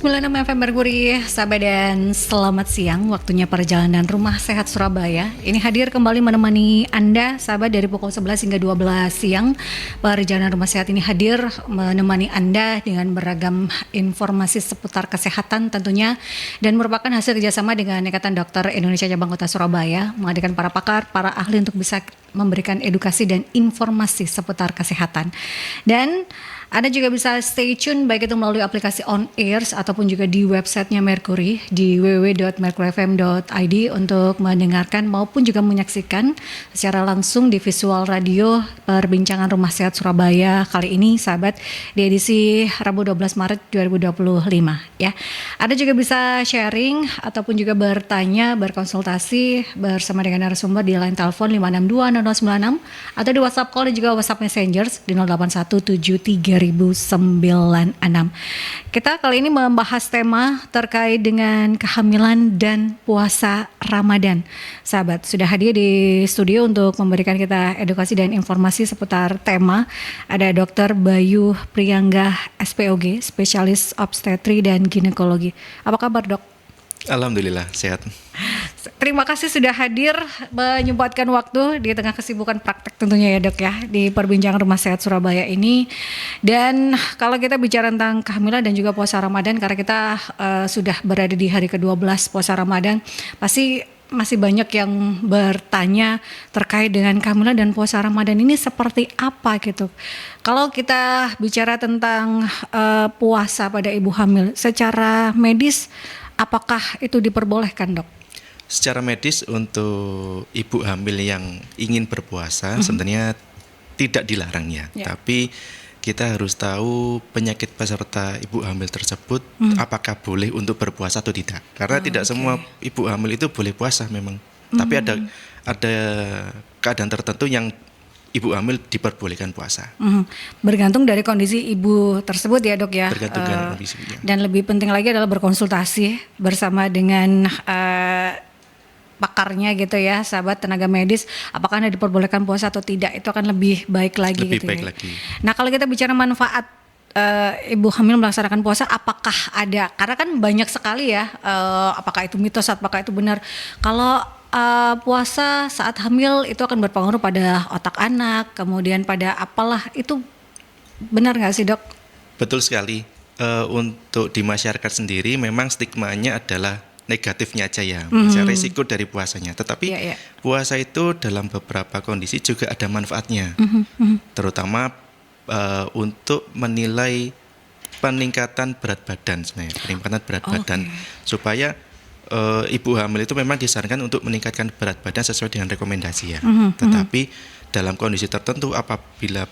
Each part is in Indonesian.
96 FM Merkuri, sahabat dan selamat siang. Waktunya perjalanan Rumah Sehat Surabaya. Ini hadir kembali menemani Anda, sahabat, dari pukul 11 hingga 12 siang. Perjalanan Rumah Sehat ini hadir menemani Anda dengan beragam informasi seputar kesehatan tentunya, dan merupakan hasil kerjasama dengan Ikatan Dokter Indonesia Cabang Kota Surabaya, menghadirkan para pakar, para ahli untuk bisa memberikan edukasi dan informasi seputar kesehatan. Dan Anda juga bisa stay tune baik itu melalui aplikasi On Airs ataupun juga di websitenya Merkuri di www.merkurifm.id untuk mendengarkan maupun juga menyaksikan secara langsung di visual radio perbincangan Rumah Sehat Surabaya kali ini, sahabat, di edisi Rabu 12 Maret 2025 ya. Anda juga bisa sharing ataupun juga bertanya, berkonsultasi bersama dengan narasumber di line telepon 5620096 atau di WhatsApp call dan juga WhatsApp Messengers di 08173096. Kita kali ini membahas tema terkait dengan kehamilan dan puasa Ramadan. Sahabat, sudah hadir di studio untuk memberikan kita edukasi dan informasi seputar tema. Ada Dr. Bayu Priyanggah SPOG, spesialis obstetri dan ginekologi. Apa kabar, Dok? Alhamdulillah sehat. Terima kasih sudah hadir menyempatkan waktu di tengah kesibukan praktek tentunya ya, Dok, ya, di perbincangan Rumah Sehat Surabaya ini. Dan kalau kita bicara tentang kehamilan dan juga puasa Ramadan, karena kita sudah berada di hari ke-12 puasa Ramadan, pasti masih banyak yang bertanya terkait dengan kehamilan dan puasa Ramadan ini seperti apa gitu. Kalau kita bicara tentang puasa pada ibu hamil, secara medis apakah itu diperbolehkan, Dok? Secara medis untuk ibu hamil yang ingin berpuasa sebenarnya tidak dilarang ya. Tapi kita harus tahu penyakit peserta ibu hamil tersebut apakah boleh untuk berpuasa atau tidak. Karena tidak semua ibu hamil itu boleh puasa memang. Tapi ada keadaan tertentu yang ibu hamil diperbolehkan puasa. Bergantung dari kondisi ibu tersebut ya, Dok, ya. Bergantung dari kondisi ibu. Dan lebih penting lagi adalah berkonsultasi bersama dengan pakarnya gitu ya, sahabat, tenaga medis, apakah Anda diperbolehkan puasa atau tidak, itu akan lebih baik lagi lebih gitu baik ya. lagi. Nah, kalau kita bicara manfaat ibu hamil melaksanakan puasa, apakah ada? Karena kan banyak sekali ya, apakah itu mitos, apakah itu benar. Kalau puasa saat hamil itu akan berpengaruh pada otak anak, kemudian pada apalah, itu benar nggak sih, Dok? Betul sekali. Untuk di masyarakat sendiri memang stigmanya adalah negatifnya aja ya, risiko dari puasanya. Tetapi puasa itu dalam beberapa kondisi juga ada manfaatnya, terutama untuk menilai peningkatan berat badan sebenarnya, peningkatan berat badan, supaya ibu hamil itu memang disarankan untuk meningkatkan berat badan sesuai dengan rekomendasi ya. Tetapi dalam kondisi tertentu apabila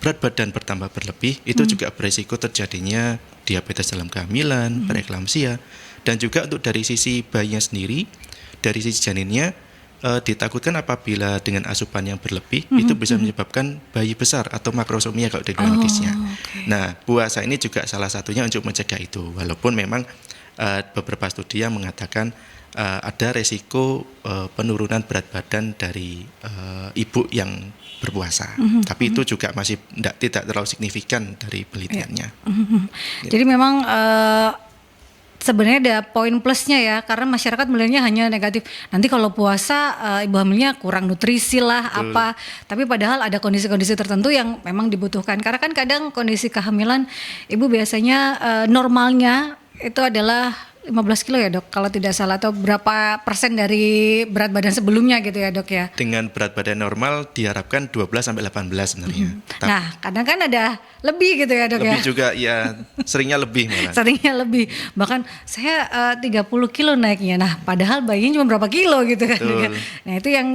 berat badan bertambah berlebih, itu juga berisiko terjadinya diabetes dalam kehamilan, preeklamsia, dan juga untuk dari sisi bayinya sendiri, dari sisi janinnya, ditakutkan apabila dengan asupan yang berlebih itu bisa menyebabkan bayi besar atau makrosomia kalau dari medisnya. Nah, puasa ini juga salah satunya untuk mencegah itu. Walaupun memang beberapa studi yang mengatakan ada resiko penurunan berat badan dari ibu yang berpuasa, tapi itu juga masih tidak terlalu signifikan dari penelitiannya. Jadi memang sebenarnya ada poin plusnya ya, karena masyarakat melihatnya hanya negatif. Nanti kalau puasa ibu hamilnya kurang nutrisi lah, apa. Tapi padahal ada kondisi-kondisi tertentu yang memang dibutuhkan. Karena kan kadang kondisi kehamilan ibu biasanya normalnya itu adalah 15 kilo ya, Dok, kalau tidak salah, atau berapa persen dari berat badan sebelumnya gitu ya, Dok, ya. Dengan berat badan normal diharapkan 12-18 sebenarnya. Nah, kadang kan ada lebih gitu ya, Dok, lebih ya. juga ya, seringnya lebih malah. Seringnya lebih. Bahkan saya 30 kilo naiknya. Nah, padahal bayinya cuma berapa kilo gitu kan. Betul. Nah, itu yang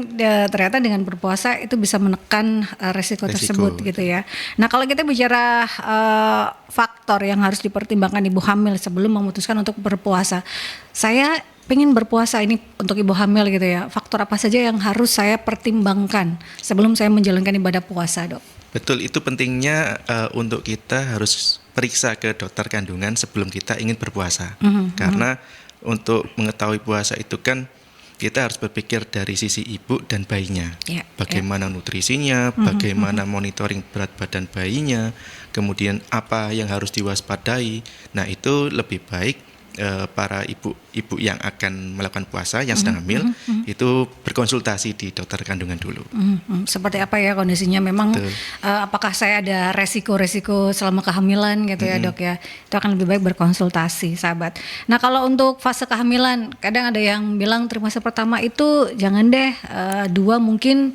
ternyata dengan berpuasa itu bisa menekan resiko tersebut gitu ya. Nah, kalau kita bicara faktor yang harus dipertimbangkan ibu hamil sebelum memutuskan untuk berpuasa. Saya pengen berpuasa ini untuk ibu hamil gitu ya. Faktor apa saja yang harus saya pertimbangkan sebelum saya menjalankan ibadah puasa, Dok? Betul, itu pentingnya untuk kita harus periksa ke dokter kandungan sebelum kita ingin berpuasa. Karena untuk mengetahui puasa itu kan kita harus berpikir dari sisi ibu dan bayinya. Bagaimana nutrisinya, Mhm, bagaimana monitoring berat badan bayinya, kemudian apa yang harus diwaspadai. Nah, itu lebih baik para ibu-ibu yang akan melakukan puasa, yang sedang hamil, itu berkonsultasi di dokter kandungan dulu. Seperti apa ya kondisinya, memang apakah saya ada resiko-resiko selama kehamilan gitu ya dok ya, itu akan lebih baik berkonsultasi sahabat. Nah kalau untuk fase kehamilan, kadang ada yang bilang trimester pertama itu jangan deh, 2 mungkin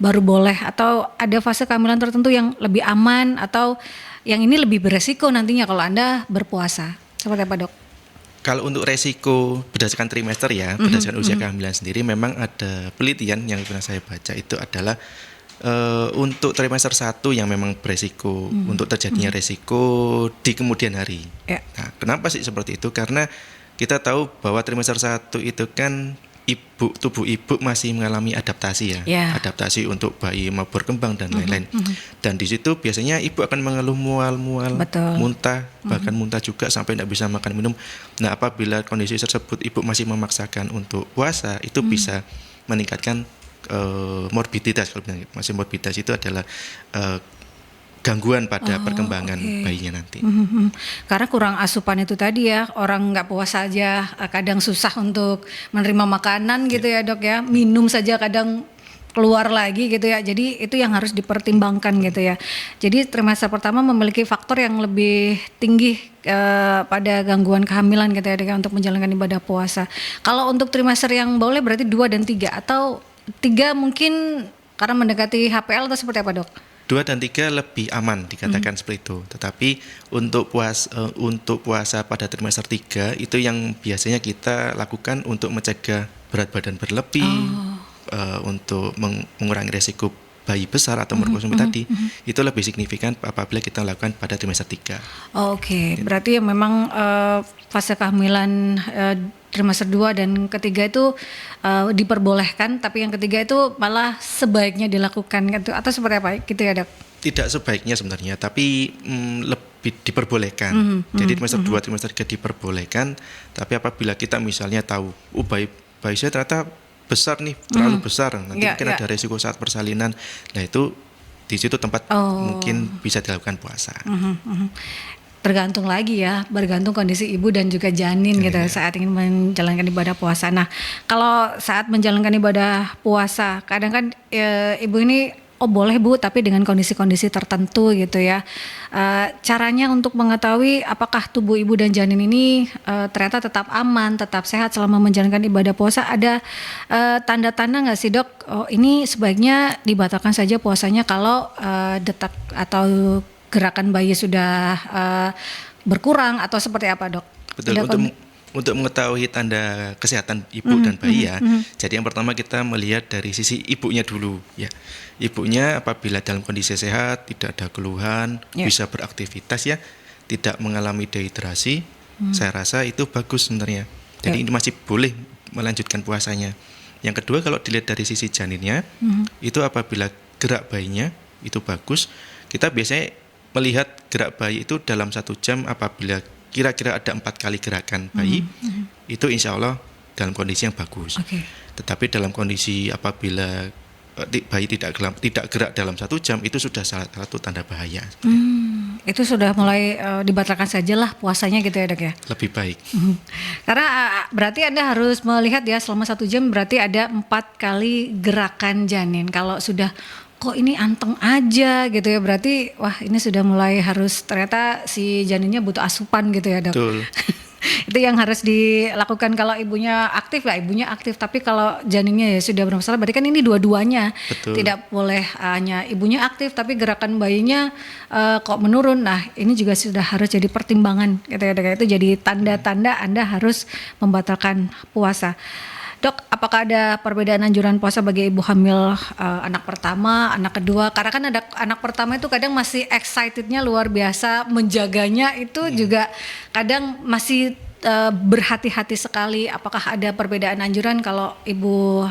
baru boleh, atau ada fase kehamilan tertentu yang lebih aman, atau yang ini lebih beresiko nantinya kalau Anda berpuasa, seperti apa dok? Kalau untuk resiko berdasarkan trimester ya, berdasarkan usia kehamilan sendiri, memang ada penelitian yang pernah saya baca itu adalah untuk trimester 1 yang memang beresiko untuk terjadinya resiko di kemudian hari. Nah, kenapa sih seperti itu? Karena kita tahu bahwa trimester 1 itu kan tubuh ibu masih mengalami adaptasi ya, adaptasi untuk bayi mau berkembang dan lain-lain. Dan di situ biasanya ibu akan mengeluh mual-mual, muntah, bahkan muntah juga sampai tidak bisa makan minum. Nah, apabila kondisi tersebut ibu masih memaksakan untuk puasa, itu bisa meningkatkan morbiditas. Kalau masih morbiditas itu adalah gangguan pada perkembangan bayinya nanti. Karena kurang asupan itu tadi ya, orang nggak puasa aja kadang susah untuk menerima makanan gitu ya dok ya, minum saja kadang keluar lagi gitu ya, jadi itu yang harus dipertimbangkan gitu ya. Jadi trimester pertama memiliki faktor yang lebih tinggi pada gangguan kehamilan gitu ya dok ya, untuk menjalankan ibadah puasa. Kalau untuk trimester yang boleh berarti 2 dan 3, atau 3 mungkin karena mendekati HPL atau seperti apa dok? 2 dan 3 lebih aman dikatakan seperti itu. Tetapi untuk puasa pada trimester 3 itu yang biasanya kita lakukan untuk mencegah berat badan berlebih, untuk mengurangi resiko bayi besar atau merkonsumsi tadi, itu lebih signifikan apabila kita lakukan pada trimester 3. Berarti memang fase kehamilan trimester 2 dan ketiga itu diperbolehkan, tapi yang ketiga itu malah sebaiknya dilakukan gitu, atau seperti apa gitu ya dok? Tidak sebaiknya sebenarnya, tapi lebih diperbolehkan. Jadi trimester 2, trimester 3 diperbolehkan, tapi apabila kita misalnya tahu bayi saya ternyata besar nih, terlalu besar, nanti mungkin ada resiko saat persalinan. Nah itu di situ tempat mungkin bisa dilakukan puasa. Tergantung lagi ya, bergantung kondisi ibu dan juga janin gitu saat ingin menjalankan ibadah puasa. Nah kalau saat menjalankan ibadah puasa, kadang kan ibu ini boleh bu, tapi dengan kondisi-kondisi tertentu gitu ya. Caranya untuk mengetahui apakah tubuh ibu dan janin ini ternyata tetap aman, tetap sehat selama menjalankan ibadah puasa, ada tanda-tanda nggak sih dok? Ini sebaiknya dibatalkan saja puasanya kalau detak atau gerakan bayi sudah berkurang, atau seperti apa dok? Betul, untuk mengetahui tanda kesehatan ibu dan bayi ya. Jadi yang pertama kita melihat dari sisi ibunya dulu ya. Ibunya apabila dalam kondisi sehat, tidak ada keluhan, bisa beraktivitas ya, tidak mengalami dehidrasi, saya rasa itu bagus sebenarnya. Jadi ini masih boleh melanjutkan puasanya. Yang kedua kalau dilihat dari sisi janinnya, itu apabila gerak bayinya itu bagus, kita biasanya melihat gerak bayi itu dalam 1 jam apabila kira-kira ada 4 kali gerakan bayi, itu insya Allah dalam kondisi yang bagus. Tetapi dalam kondisi apabila bayi tidak gerak dalam 1 jam, itu sudah salah satu tanda bahaya. Itu sudah mulai dibatalkan sajalah puasanya gitu ya dok ya? Lebih baik. Karena berarti Anda harus melihat ya, selama 1 jam berarti ada 4 kali gerakan janin. Kalau sudah kok ini anteng aja gitu ya, berarti wah ini sudah mulai harus, ternyata si janinnya butuh asupan gitu ya dok. Betul. Itu yang harus dilakukan. Kalau ibunya aktif ya ibunya aktif, tapi kalau janinnya ya sudah bermasalah, berarti kan ini dua-duanya. Tidak boleh hanya ibunya aktif tapi gerakan bayinya kok menurun. Nah ini juga sudah harus jadi pertimbangan gitu ya dok. Itu jadi tanda-tanda Anda harus membatalkan puasa. Dok, apakah ada perbedaan anjuran puasa bagi ibu hamil anak pertama, anak kedua? Karena kan ada anak pertama itu kadang masih excitednya luar biasa, menjaganya itu juga kadang masih berhati-hati sekali. Apakah ada perbedaan anjuran kalau ibu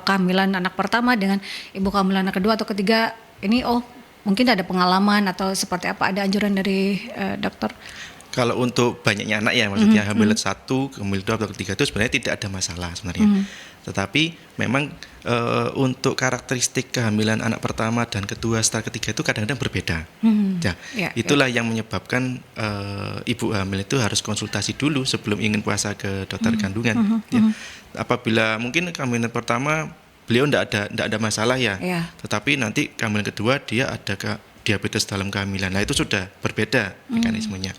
kehamilan anak pertama dengan ibu kehamilan anak kedua atau ketiga? Ini mungkin ada pengalaman atau seperti apa, ada anjuran dari dokter? Kalau untuk banyaknya anak ya, maksudnya hamil 1, hamil 2 atau ketiga itu sebenarnya tidak ada masalah sebenarnya. Tetapi memang untuk karakteristik kehamilan anak pertama dan kedua setelah ketiga itu kadang-kadang berbeda. Itulah yang menyebabkan ibu hamil itu harus konsultasi dulu sebelum ingin puasa ke dokter kandungan. Apabila mungkin kehamilan pertama beliau tidak ada masalah ya, tetapi nanti kehamilan kedua dia ada diabetes dalam kehamilan. Nah, itu sudah berbeda mekanismenya.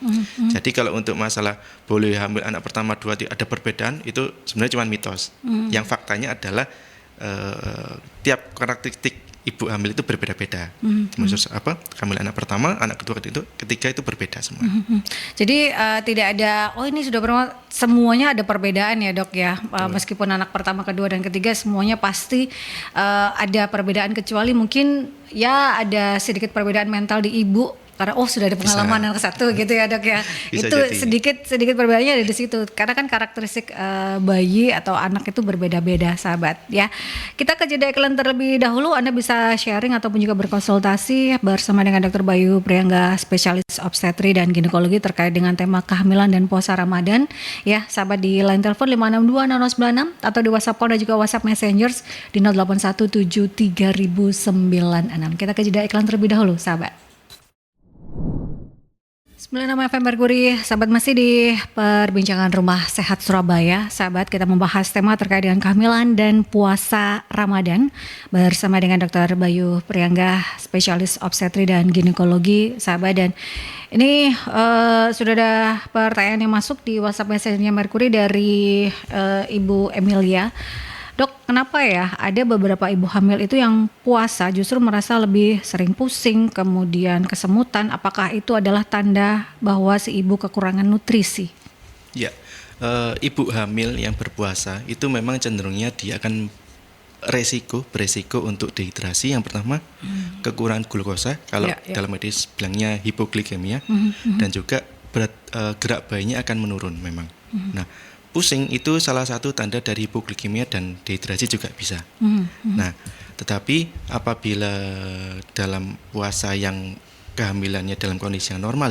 Jadi kalau untuk masalah boleh hamil anak pertama, dua ada perbedaan, itu sebenarnya cuma mitos. Yang faktanya adalah tiap karakteristik ibu hamil itu berbeda-beda. Maksud hamil anak pertama, anak kedua, ketiga itu berbeda semua. Jadi tidak ada ini sudah semuanya ada perbedaan ya, Dok ya. Meskipun anak pertama, kedua dan ketiga semuanya pasti ada perbedaan, kecuali mungkin ya ada sedikit perbedaan mental di ibu karena sudah ada pengalaman anak satu gitu ya, Dok ya. Itu jadi. sedikit perbedaannya ada di situ. Karena kan karakteristik bayi atau anak itu berbeda-beda, sahabat ya. Kita ke jeda iklan terlebih dahulu. Anda bisa sharing ataupun juga berkonsultasi bersama dengan Dr. Bayu Priangga, spesialis obstetri dan ginekologi terkait dengan tema kehamilan dan puasa Ramadan ya, sahabat, di line telepon 5620096 atau di WhatsApp call dan juga WhatsApp Messengers di 0817300996. Kita ke jeda iklan terlebih dahulu, sahabat. 96 FM Merkuri, sahabat, masih di perbincangan Rumah Sehat Surabaya. Sahabat, kita membahas tema terkait dengan kehamilan dan puasa Ramadan bersama dengan Dr. Bayu Priangga, spesialis obstetri dan ginekologi, sahabat. Dan ini sudah ada pertanyaan yang masuk di WhatsApp Messenger Merkuri dari Ibu Emilia. Dok, kenapa ya ada beberapa ibu hamil itu yang puasa justru merasa lebih sering pusing, kemudian kesemutan? Apakah itu adalah tanda bahwa si ibu kekurangan nutrisi? Ya, ibu hamil yang berpuasa itu memang cenderungnya dia akan beresiko untuk dehidrasi. Yang pertama, kekurangan glukosa, kalau dalam medis bilangnya hipoglikemia, dan juga gerak bayinya akan menurun memang. Nah, pusing itu salah satu tanda dari hipoglikemia dan dehidrasi juga bisa. Nah, tetapi apabila dalam puasa yang kehamilannya dalam kondisi yang normal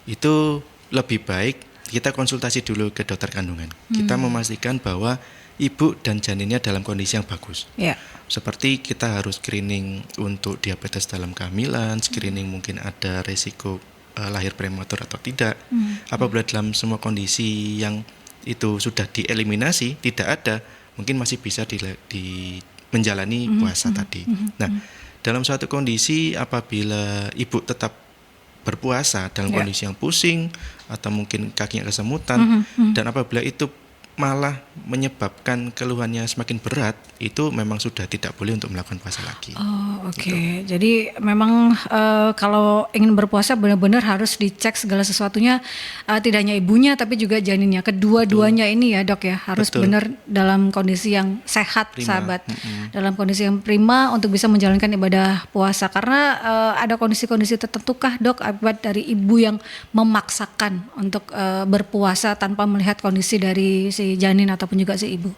itu lebih baik kita konsultasi dulu ke dokter kandungan. Kita memastikan bahwa ibu dan janinnya dalam kondisi yang bagus. Seperti kita harus screening untuk diabetes dalam kehamilan, screening mungkin ada resiko lahir prematur atau tidak. Apabila dalam semua kondisi yang itu sudah dieliminasi, tidak ada, mungkin masih bisa menjalani puasa tadi. Nah, dalam suatu kondisi apabila ibu tetap berpuasa dalam kondisi yang pusing atau mungkin kakinya kesemutan, dan apabila itu malah menyebabkan keluhannya semakin berat, itu memang sudah tidak boleh untuk melakukan puasa lagi. Oke. Jadi memang kalau ingin berpuasa benar-benar harus dicek segala sesuatunya, tidak hanya ibunya tapi juga janinnya, kedua-duanya ini ya, Dok ya, harus benar dalam kondisi yang sehat, sahabat, dalam kondisi yang prima untuk bisa menjalankan ibadah puasa. Karena ada kondisi-kondisi tertentu kah, Dok, akibat dari ibu yang memaksakan untuk berpuasa tanpa melihat kondisi dari si janin ataupun juga si ibu?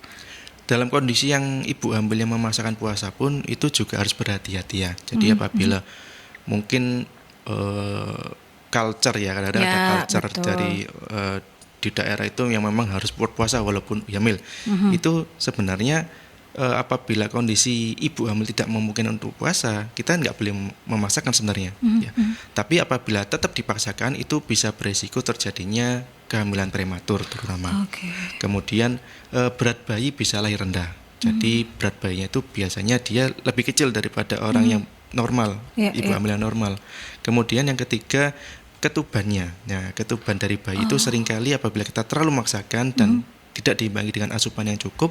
Dalam kondisi yang ibu hamil yang memaksakan puasa pun itu juga harus berhati-hati ya. Jadi apabila mungkin culture ya, kadang-kadang ada culture dari di daerah itu yang memang harus berpuasa walaupun hamil. Itu sebenarnya apabila kondisi ibu hamil tidak memungkinkan untuk puasa, kita nggak boleh memaksakan sebenarnya. Tapi apabila tetap dipaksakan, itu bisa beresiko terjadinya kehamilan prematur terutama. Kemudian berat bayi bisa lahir rendah. Jadi berat bayinya itu biasanya dia lebih kecil daripada orang yang normal, ibu hamil yang normal. Kemudian yang ketiga, ketubannya. Nah, ketuban dari bayi itu seringkali apabila kita terlalu memaksakan dan tidak diimbangi dengan asupan yang cukup,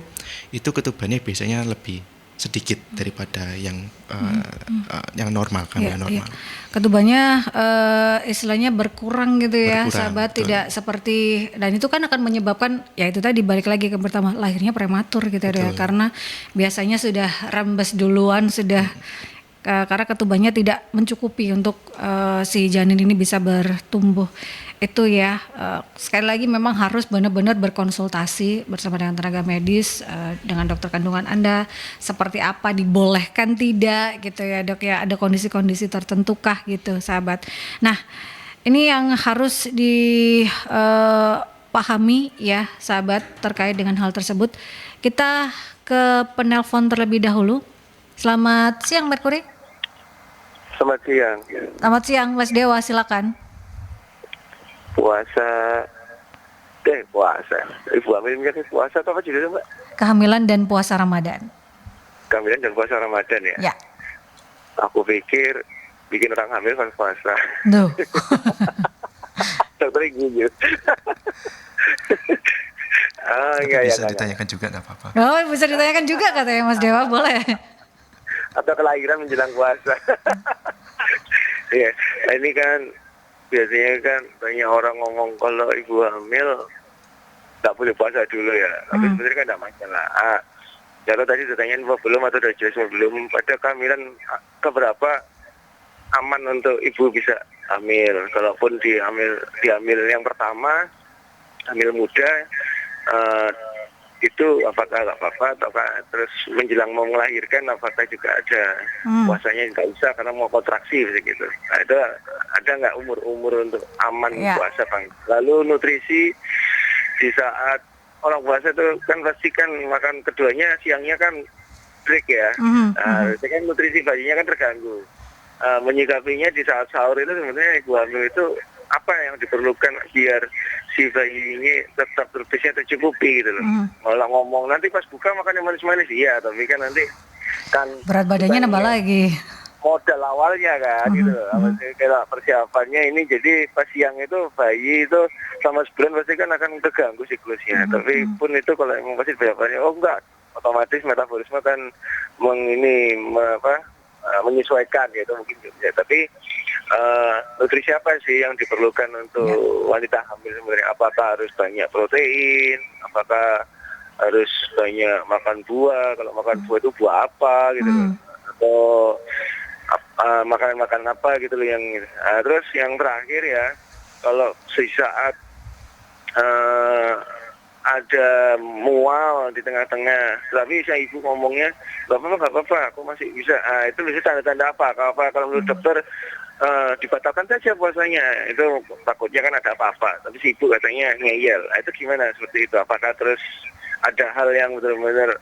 itu ketubannya biasanya lebih sedikit daripada yang normal, kehamilan normal. Ketubannya istilahnya berkurang gitu ya, sahabat, betul. tidak seperti, dan itu kan akan menyebabkan ya itu tadi, balik lagi ke pertama, lahirnya prematur gitu ya, karena biasanya sudah rembes duluan, sudah karena ketubannya tidak mencukupi untuk si janin ini bisa bertumbuh. Itu ya, sekali lagi memang harus benar-benar berkonsultasi bersama dengan tenaga medis, dengan dokter kandungan Anda, seperti apa, dibolehkan tidak gitu ya, Dok ya, ada kondisi-kondisi tertentu kah gitu, sahabat. Nah, Ini yang harus dipahami ya sahabat terkait dengan hal tersebut. Kita ke penelpon terlebih dahulu. Selamat siang Merkuri. Selamat siang. Selamat siang Mas Dewa, silakan. Puasa. Ibu hamil ini puasa atau apa judulnya, Mbak? Kehamilan dan puasa Ramadan. Kehamilan dan puasa Ramadan ya? Ya. Aku pikir bikin orang hamil pas puasa. Duh. Dokter gitu. Bisa ditanyakan juga nggak apa-apa. Oh, bisa ditanyakan juga katanya Mas Dewa, boleh. Atau kelahiran menjelang puasa. Iya, ini kan biasanya kan banyak orang ngomong kalau ibu hamil nggak boleh puasa dulu ya. Tapi sebenarnya kan nggak masalah. Kalau tadi ditanyain belum atau udah jelas belum, pada kehamilan keberapa aman untuk ibu bisa hamil. Kalaupun dihamil yang pertama, hamil muda, itu apakah nggak apa-apa, ataukah terus menjelang mau melahirkan apakah juga ada puasanya nggak usah karena mau kontraksi gitu. Nah, itu ada nggak umur untuk aman puasa, Bang? Lalu nutrisi di saat orang puasa itu kan pasti kan makan keduanya siangnya kan break ya. Itu kan nutrisi bayinya kan terganggu. Menyikapinya di saat sahur itu sebenarnya ibu hamil itu apa yang diperlukan biar si bayi ini tetap nutrisinya tercukupi gitu loh. Malah ngomong nanti pas buka makan yang manis-manis, iya, tapi kan nanti kan berat badannya nambah lagi. Modal awalnya kan gitu loh. Kayak persiapannya ini jadi pas siang itu bayi itu selama sebulan pasti kan akan terganggu siklusnya. Tapi pun itu kalau emang pasti persiapannya enggak, otomatis metabolisme kan menyesuaikan gitu mungkin ya. Tapi nutrisi apa sih yang diperlukan untuk wanita hamil sebenarnya? Apakah harus banyak protein? Apakah harus banyak makan buah? Kalau makan buah itu buah apa gitu loh? Atau makanan apa gitu loh yang terus yang terakhir ya, kalau sesaat ada mual di tengah-tengah, tapi saya ibu ngomongnya nggak apa-apa, aku masih bisa. Itu bisa tanda-tanda apa? Kalau menurut dokter dibatalkan saja puasanya, itu takutnya kan ada apa-apa. Tapi si ibu katanya ngeyel. Itu gimana seperti itu? Apakah terus ada hal yang benar-benar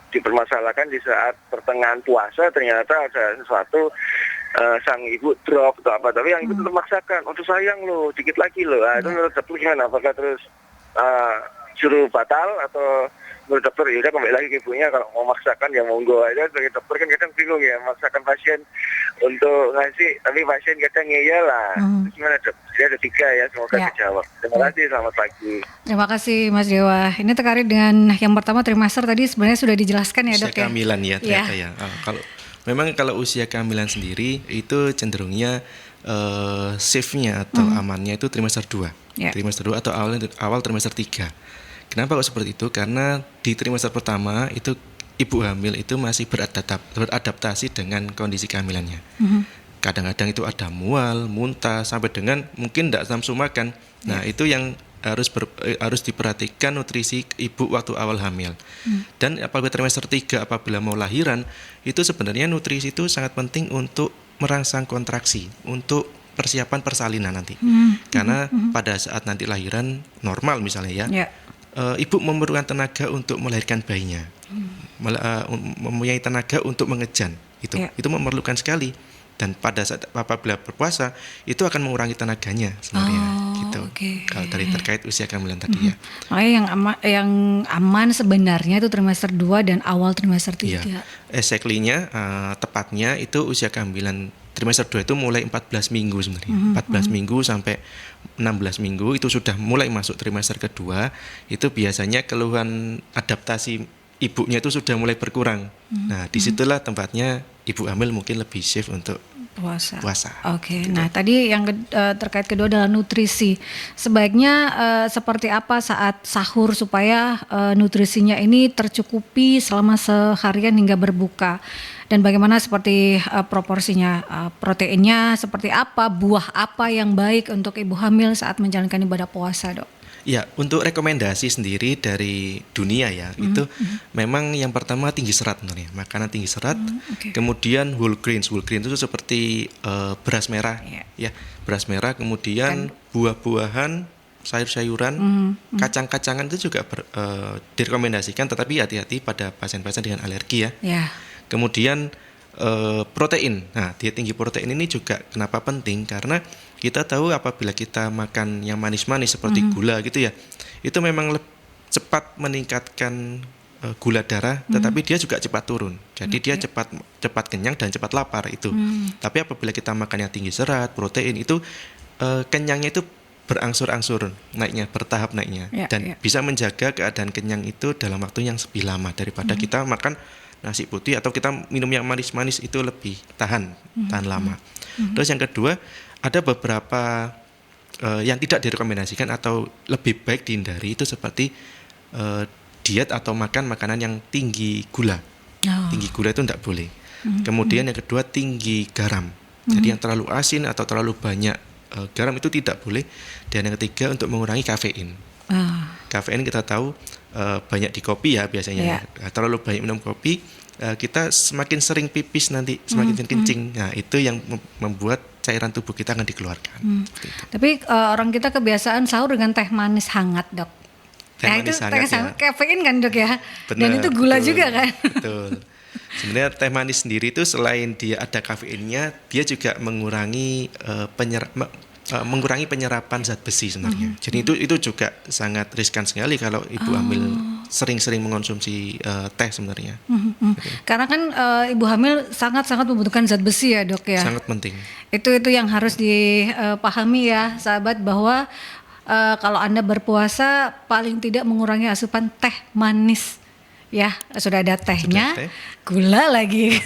dipermasalahkan di saat pertengahan puasa, ternyata ada sesuatu sang ibu drop atau apa, tapi yang ibu tetap memaksakan, untuk sayang loh, dikit lagi loh. Itu menurut dokter gimana? Apakah terus suruh batal atau menurut dokter ya udah kembali lagi ke ibunya, kalau mau memaksakan ya monggo aja. Sebagai dokter kan kadang bingung ya memaksakan pasien untuk ngasih, tapi pasien kadang ngeyel lah. Gimana dok? Jadi ada 3 ya, semoga dijawab. Terima kasih, selamat pagi. Terima kasih Mas Dewa. Ini terkait dengan yang pertama trimester tadi sebenarnya sudah dijelaskan ya dok ya. Usia kehamilan ya ternyata ya. Kalau usia kehamilan sendiri itu cenderungnya safe-nya atau amannya itu trimester 2. Trimester 2 atau awal trimester 3. Kenapa kok seperti itu? Karena di trimester pertama itu ibu hamil itu masih beradaptasi dengan kondisi kehamilannya. Kadang-kadang itu ada mual, muntah, sampai dengan mungkin tidak nafsu makan. Nah, itu yang harus diperhatikan nutrisi ibu waktu awal hamil. Dan apabila trimester 3 apabila mau lahiran, itu sebenarnya nutrisi itu sangat penting untuk merangsang kontraksi, untuk persiapan persalinan nanti. Karena pada saat nanti lahiran normal misalnya ya. Ibu memerlukan tenaga untuk melahirkan bayinya, mempunyai tenaga untuk mengejan, itu memerlukan sekali. Dan pada saat apabila berpuasa itu akan mengurangi tenaganya sebenarnya, gitu. Kalau dari terkait usia kehamilan tadi ya. Makanya yang aman sebenarnya itu trimester 2 dan awal trimester 3. Exactly-nya tepatnya itu usia kehamilan trimester 2 itu mulai 14 minggu sebenarnya. 14 minggu sampai 16 minggu itu sudah mulai masuk trimester kedua, itu biasanya keluhan adaptasi ibunya itu sudah mulai berkurang. Nah, disitulah tempatnya ibu hamil mungkin lebih safe untuk puasa. Gitu. Nah tadi yang terkait kedua adalah nutrisi. Sebaiknya seperti apa saat sahur supaya nutrisinya ini tercukupi selama seharian hingga berbuka. Dan bagaimana seperti proporsinya, proteinnya seperti apa, buah apa yang baik untuk ibu hamil saat menjalankan ibadah puasa, dok? Ya, untuk rekomendasi sendiri dari dunia ya, itu memang yang pertama tinggi serat sebenarnya, makanan tinggi serat, kemudian whole grains itu seperti beras merah, ya, beras merah, kemudian buah-buahan, sayur-sayuran, kacang-kacangan itu juga direkomendasikan, tetapi hati-hati pada pasien-pasien dengan alergi ya. Kemudian protein, nah diet tinggi protein ini juga kenapa penting, karena kita tahu apabila kita makan yang manis-manis seperti gula gitu ya, itu memang cepat meningkatkan gula darah, tetapi dia juga cepat turun. Jadi dia cepat kenyang dan cepat lapar itu. Tapi apabila kita makan yang tinggi serat, protein itu kenyangnya itu berangsur-angsur naiknya, bertahap naiknya, dan bisa menjaga keadaan kenyang itu dalam waktu yang lebih lama daripada kita makan nasi putih atau kita minum yang manis-manis itu lebih tahan lama. Terus yang kedua, ada beberapa yang tidak direkomendasikan atau lebih baik dihindari, itu seperti diet atau makan makanan yang tinggi gula. Tinggi gula itu tidak boleh. Kemudian yang kedua, tinggi garam. Jadi yang terlalu asin atau terlalu banyak garam itu tidak boleh. Dan yang ketiga, untuk mengurangi kafein. Kafein kita tahu banyak di kopi ya biasanya. Terlalu banyak minum kopi, kita semakin sering pipis nanti, semakin kencing. Nah, itu yang membuat cairan tubuh kita akan dikeluarkan. Tapi orang kita kebiasaan sahur dengan teh manis hangat, Dok. Teh manis hangat ya. Kafein kan, Dok ya. Benar, dan itu gula betul, juga kan. Betul. Sebenarnya teh manis sendiri itu selain dia ada kafeinnya, dia juga mengurangi mengurangi penyerapan zat besi sebenarnya. Jadi itu juga sangat riskan sekali kalau ibu hamil sering-sering mengonsumsi teh sebenarnya. Karena kan ibu hamil sangat-sangat membutuhkan zat besi ya, Dok ya. Sangat penting. Itu yang harus dipahami ya, sahabat, bahwa kalau Anda berpuasa paling tidak mengurangi asupan teh manis. Ya, sudah ada tehnya, gula lagi.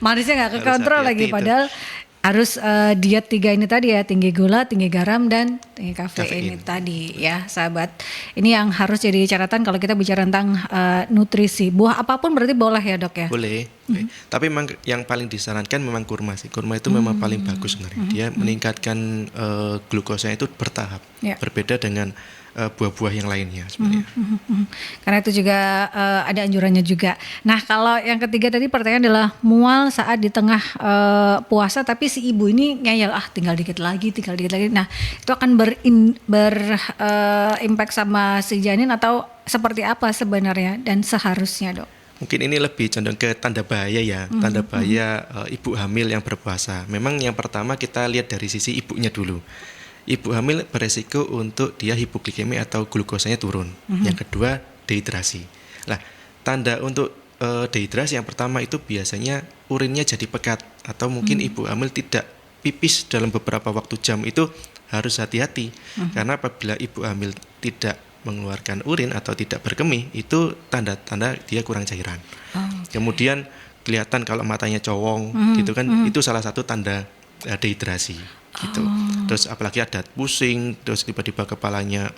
Manisnya nggak kekontrol lagi, padahal harus diet 3 ini tadi ya, tinggi gula, tinggi garam, dan tinggi kafein ini tadi ya, sahabat. Ini yang harus jadi catatan kalau kita bicara tentang nutrisi. Buah apapun berarti boleh ya, Dok ya? Boleh. Tapi memang yang paling disarankan memang kurma sih. Kurma itu memang paling bagus sebenarnya. Dia meningkatkan glukosanya itu bertahap. Berbeda dengan buah-buah yang lainnya sebenarnya. Karena itu juga ada anjurannya juga. Nah, kalau yang ketiga tadi pertanyaan adalah mual saat di tengah puasa, tapi si ibu ini ngeyel, tinggal dikit lagi. Nah, itu akan berimpact sama si janin atau seperti apa sebenarnya dan seharusnya, Dok? Mungkin ini lebih condong ke tanda bahaya ya, tanda bahaya ibu hamil yang berpuasa. Memang yang pertama kita lihat dari sisi ibunya dulu. Ibu hamil beresiko untuk dia hipoglikemia atau glukosanya turun. Yang kedua, dehidrasi. Nah, tanda untuk dehidrasi yang pertama itu biasanya urinnya jadi pekat, atau mungkin ibu hamil tidak pipis dalam beberapa waktu jam. Itu harus hati-hati, karena apabila ibu hamil tidak mengeluarkan urin atau tidak berkemih, itu tanda-tanda dia kurang cairan. Kemudian kelihatan kalau matanya cowong, gitu kan, itu salah satu tanda dehidrasi. Gitu. Terus apalagi ada pusing, terus tiba-tiba kepalanya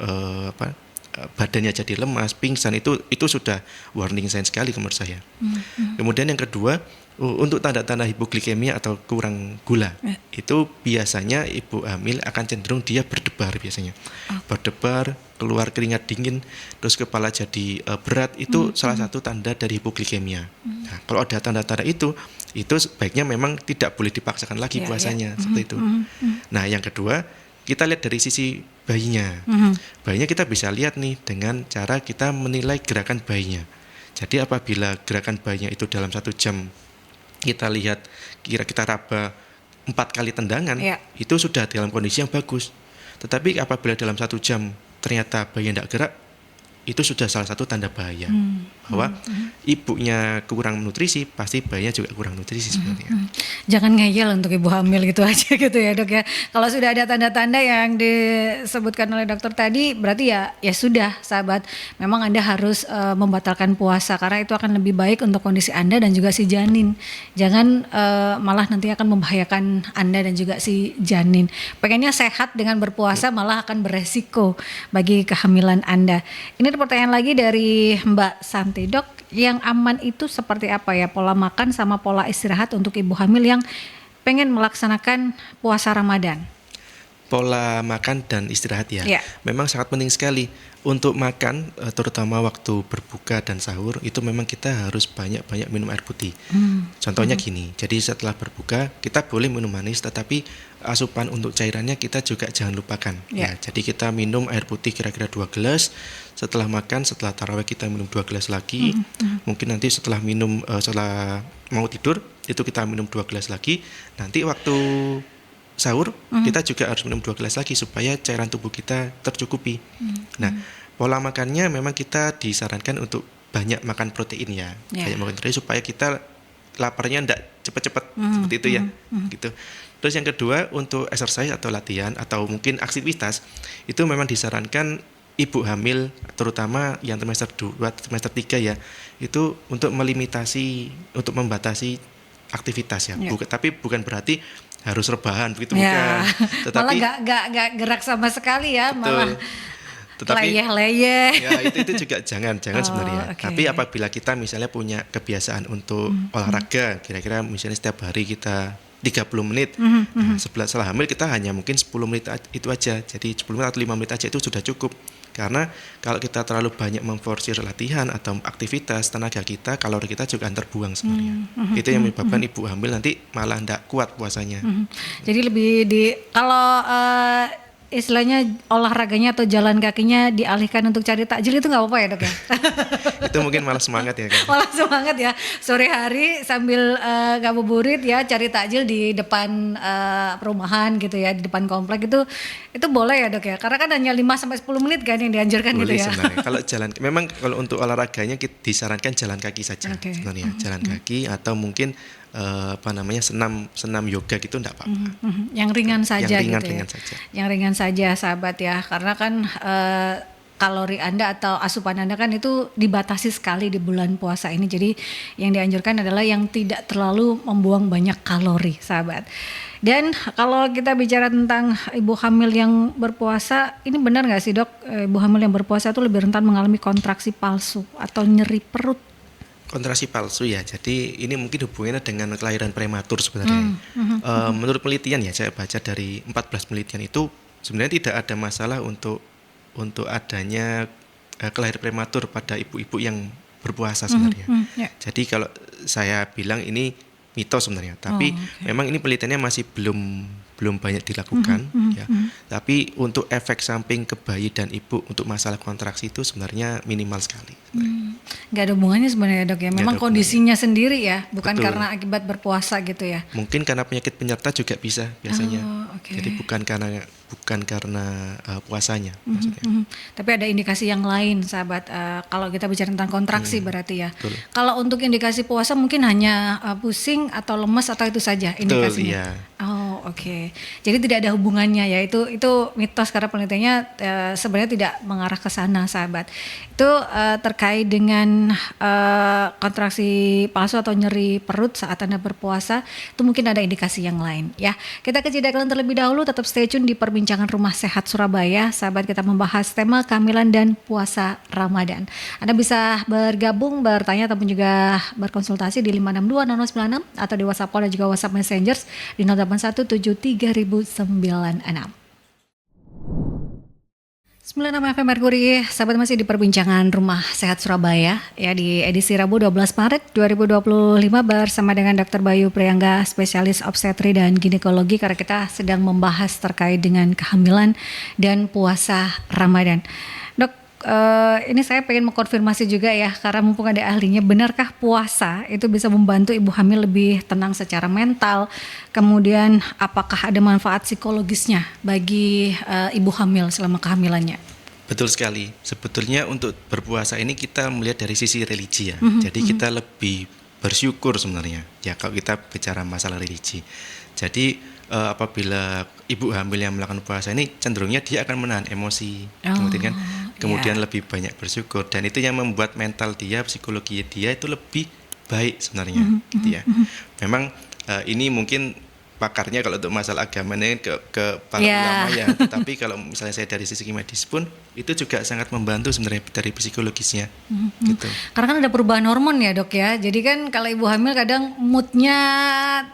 badannya jadi lemas, pingsan, itu sudah warning sign sekali menurut saya. Kemudian yang kedua, untuk tanda-tanda hipoglikemia atau kurang gula, itu biasanya ibu hamil akan cenderung dia berdebar biasanya. Berdebar, keluar keringat dingin, terus kepala jadi berat, itu salah satu tanda dari hipoglikemia. Nah, kalau ada tanda-tanda itu sebaiknya memang tidak boleh dipaksakan lagi puasanya, seperti itu. Nah, yang kedua, kita lihat dari sisi bayinya. Bayinya kita bisa lihat nih dengan cara kita menilai gerakan bayinya. Jadi apabila gerakan bayinya itu dalam 1 jam kita lihat, kita raba 4 kali tendangan, itu sudah dalam kondisi yang bagus. Tetapi apabila dalam 1 jam ternyata bayi tidak gerak, itu sudah salah satu tanda bahaya, bahwa ibunya kurang nutrisi, pasti bayinya juga kurang nutrisi sebenarnya. Jangan ngeyel untuk ibu hamil gitu aja gitu ya, Dok ya. Kalau sudah ada tanda-tanda yang disebutkan oleh dokter tadi, berarti ya sudah, sahabat, memang Anda harus membatalkan puasa, karena itu akan lebih baik untuk kondisi Anda dan juga si janin. Jangan malah nanti akan membahayakan Anda dan juga si janin. Pengennya sehat dengan berpuasa, malah akan beresiko bagi kehamilan Anda. Ini ada pertanyaan lagi dari Mbak Santi, Dok, yang aman itu seperti apa ya pola makan sama pola istirahat untuk ibu hamil yang pengen melaksanakan puasa Ramadan? pola makan dan istirahat ya. Memang sangat penting sekali untuk makan, terutama waktu berbuka dan sahur itu memang kita harus banyak-banyak minum air putih. Contohnya gini, jadi setelah berbuka kita boleh minum manis, tetapi asupan untuk cairannya kita juga jangan lupakan. Ya, jadi kita minum air putih kira-kira 2 gelas. Setelah makan, setelah tarawih kita minum 2 gelas lagi. Mungkin nanti setelah setelah mau tidur itu kita minum 2 gelas lagi. Nanti waktu sahur kita juga harus minum 2 gelas lagi supaya cairan tubuh kita tercukupi. Nah, pola makannya memang kita disarankan untuk banyak makan protein ya. Banyak makan protein supaya kita laparnya enggak cepat-cepat seperti itu ya. Gitu. Terus yang kedua, untuk exercise atau latihan atau mungkin aktivitas itu memang disarankan ibu hamil, terutama yang trimester 2, trimester 3 ya, itu untuk untuk membatasi aktivitas ya. Tapi bukan berarti harus rebahan begitu bukan. Tetapi malah nggak gerak sama sekali ya, malah leyeh-leyeh. Ya itu juga jangan sebenarnya. Tapi apabila kita misalnya punya kebiasaan untuk olahraga, kira-kira misalnya setiap hari kita 30 menit. Setelah hamil kita hanya mungkin 10 menit itu aja. Jadi 10 menit atau 5 menit aja itu sudah cukup. Karena kalau kita terlalu banyak memforsir latihan atau aktivitas, tenaga kita, kalori kita juga akan terbuang sebenarnya. Itu yang menyebabkan ibu hamil nanti malah tidak kuat puasanya. Jadi lebih kalau istilahnya olahraganya atau jalan kakinya dialihkan untuk cari takjil itu nggak apa-apa ya, Dok ya? Itu mungkin malah semangat ya kan? Malah semangat ya, sore hari sambil ngabuburit ya, cari takjil di depan perumahan gitu ya, di depan komplek itu boleh ya, Dok ya? Karena kan hanya 5-10 menit kan yang dianjurkan boleh gitu ya? Boleh sebenarnya. Kalau untuk olahraganya kita disarankan jalan kaki saja sebenarnya. Jalan kaki atau mungkin senam yoga gitu enggak apa-apa. Yang ringan saja ringan saja. Yang ringan saja sahabat ya, karena kan kalori Anda atau asupan Anda kan itu dibatasi sekali di bulan puasa ini. Jadi yang dianjurkan adalah yang tidak terlalu membuang banyak kalori sahabat. Dan kalau kita bicara tentang ibu hamil yang berpuasa, ini benar nggak sih, Dok? Ibu hamil yang berpuasa itu lebih rentan mengalami kontraksi palsu atau nyeri perut? Kontraksi palsu ya, jadi ini mungkin hubungannya dengan kelahiran prematur sebenarnya. Menurut penelitian ya, saya baca dari 14 penelitian itu sebenarnya tidak ada masalah untuk adanya kelahiran prematur pada ibu-ibu yang berpuasa sebenarnya. Jadi kalau saya bilang ini mitos sebenarnya, tapi memang ini penelitiannya masih belum banyak dilakukan ya. Tapi untuk efek samping ke bayi dan ibu untuk masalah kontraksi itu sebenarnya minimal sekali. Nggak ada hubungannya sebenarnya, Dok ya. Memang kondisinya sendiri ya, bukan karena akibat berpuasa gitu ya. Mungkin karena penyakit penyerta juga bisa biasanya. Jadi bukan karena puasanya maksudnya. Tapi ada indikasi yang lain sahabat, kalau kita bicara tentang kontraksi berarti ya. Betul. Kalau untuk indikasi puasa mungkin hanya pusing atau lemas atau itu saja indikasinya. Oke. Jadi tidak ada hubungannya ya, itu mitos karena penelitiannya sebenarnya tidak mengarah ke sana sahabat. Itu terkait dengan kontraksi palsu atau nyeri perut saat Anda berpuasa, itu mungkin ada indikasi yang lain ya. Kita ke jeda iklan terlebih dahulu, tetap stay tune di perbincangan Rumah Sehat Surabaya. Sahabat, kita membahas tema kehamilan dan puasa Ramadan. Anda bisa bergabung, bertanya ataupun juga berkonsultasi di 5620096 atau di WhatsApp call dan juga WhatsApp Messengers di 08173096. 96 FM Merkuri, sahabat masih di perbincangan Rumah Sehat Surabaya ya, di edisi Rabu 12 Maret 2025 bersama dengan Dr. Bayu Priangga, spesialis obstetri dan ginekologi, karena kita sedang membahas terkait dengan kehamilan dan puasa Ramadan. Dok, ini saya pengen mengkonfirmasi juga ya, karena mumpung ada ahlinya, benarkah puasa itu bisa membantu ibu hamil lebih tenang secara mental? Kemudian apakah ada manfaat psikologisnya bagi ibu hamil selama kehamilannya? Betul sekali. Sebetulnya untuk berpuasa ini kita melihat dari sisi religi ya. Jadi kita lebih bersyukur sebenarnya ya kalau kita bicara masalah religi. Jadi apabila ibu hamil yang melakukan puasa ini cenderungnya dia akan menahan emosi, kemudian lebih banyak bersyukur, dan itu yang membuat mental dia, psikologi dia itu lebih baik sebenarnya gitu ya. Memang ini mungkin pakarnya kalau untuk masalah agamanya ke para ulama ya. Tetapi kalau misalnya saya dari sisi medis pun itu juga sangat membantu sebenarnya dari psikologisnya. Gitu. Karena kan ada perubahan hormon ya dok ya. Jadi kan kalau ibu hamil kadang moodnya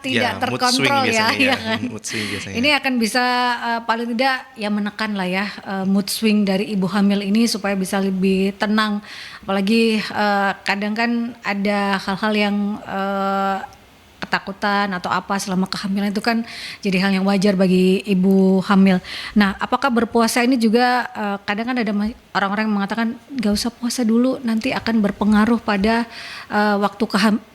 tidak terkontrol ya kan. Mood swing biasanya. Ini akan bisa paling tidak ya menekan lah ya mood swing dari ibu hamil ini supaya bisa lebih tenang. Apalagi kadang kan ada hal-hal yang ketakutan atau apa selama kehamilan itu kan jadi hal yang wajar bagi ibu hamil. Nah, apakah berpuasa ini juga kadang kan ada orang-orang yang mengatakan gak usah puasa dulu, nanti akan berpengaruh pada waktu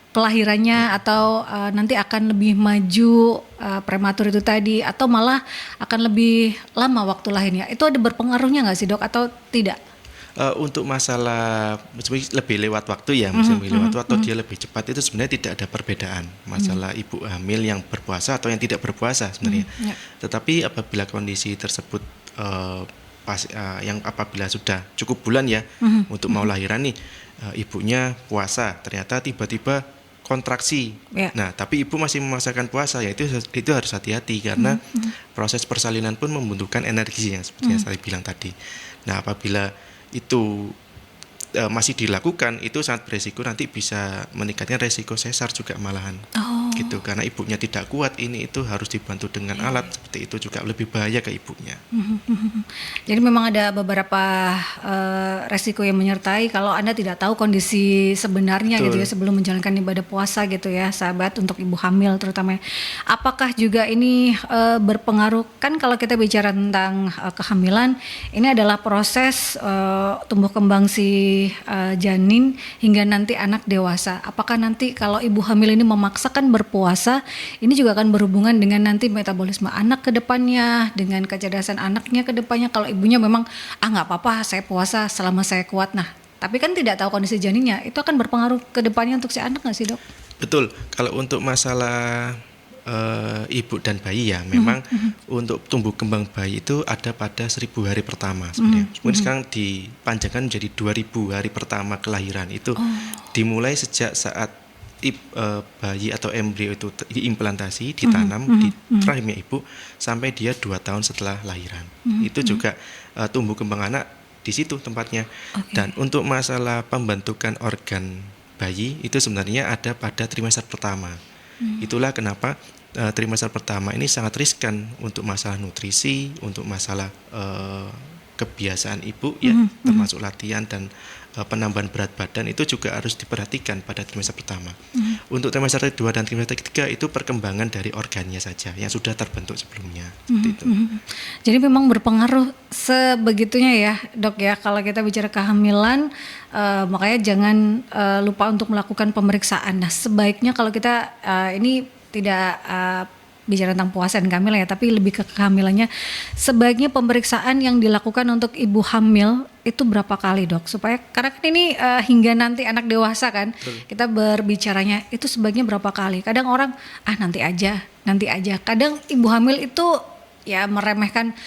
kelahirannya atau nanti akan lebih maju prematur itu tadi atau malah akan lebih lama waktu lahirnya. Itu ada berpengaruhnya nggak sih dok atau tidak? Untuk masalah lebih lewat waktu ya, lebih lewat waktu atau dia lebih cepat itu sebenarnya tidak ada perbedaan masalah ibu hamil yang berpuasa atau yang tidak berpuasa sebenarnya. Tetapi apabila kondisi tersebut yang apabila sudah cukup bulan ya untuk mau lahiran nih, ibunya puasa ternyata tiba-tiba kontraksi. Nah, tapi ibu masih memaksakan puasa ya itu harus hati-hati karena proses persalinan pun membutuhkan energi yang seperti yang saya bilang tadi. Nah, apabila itu masih dilakukan itu sangat beresiko nanti bisa meningkatnya resiko sesar juga malahan gitu karena ibunya tidak kuat ini itu harus dibantu dengan alat seperti itu juga lebih bahaya ke ibunya. Jadi memang ada beberapa resiko yang menyertai kalau Anda tidak tahu kondisi sebenarnya gitu ya sebelum menjalankan ibadah puasa gitu ya sahabat untuk ibu hamil terutama. Apakah juga ini berpengaruh kan kalau kita bicara tentang kehamilan ini adalah proses tumbuh kembang si janin hingga nanti anak dewasa. Apakah nanti kalau ibu hamil ini memaksakan berpuasa, ini juga akan berhubungan dengan nanti metabolisme anak ke depannya, dengan kecerdasan anaknya ke depannya. Kalau ibunya memang nggak apa-apa, saya puasa selama saya kuat. Nah, tapi kan tidak tahu kondisi janinnya, itu akan berpengaruh ke depannya untuk si anak nggak sih dok? Betul. Kalau untuk masalah ibu dan bayi ya memang untuk tumbuh kembang bayi itu ada pada 1000 hari pertama sebenarnya. Kemudian sekarang dipanjangkan menjadi 2000 hari pertama kelahiran itu dimulai sejak saat bayi atau embrio itu diimplantasi, ditanam di rahimnya ibu sampai dia 2 tahun setelah lahiran. Itu juga tumbuh kembang anak di situ tempatnya. Dan untuk masalah pembentukan organ bayi itu sebenarnya ada pada trimester pertama. Itulah kenapa trimester pertama ini sangat riskan untuk masalah nutrisi, untuk masalah kebiasaan ibu ya, termasuk latihan dan penambahan berat badan itu juga harus diperhatikan pada trimester pertama. Untuk trimester kedua dan trimester ketiga itu perkembangan dari organnya saja yang sudah terbentuk sebelumnya. Itu. Jadi memang berpengaruh sebegitunya ya dok ya kalau kita bicara kehamilan makanya jangan lupa untuk melakukan pemeriksaan. Nah sebaiknya kalau kita ini tidak bicara tentang puasa dan kehamilan ya, tapi lebih ke kehamilannya. Sebaiknya pemeriksaan yang dilakukan untuk ibu hamil itu berapa kali dok? Supaya karena kan ini hingga nanti anak dewasa kan, kita berbicaranya itu sebaiknya berapa kali? Kadang orang nanti aja. Kadang ibu hamil itu ya meremehkan,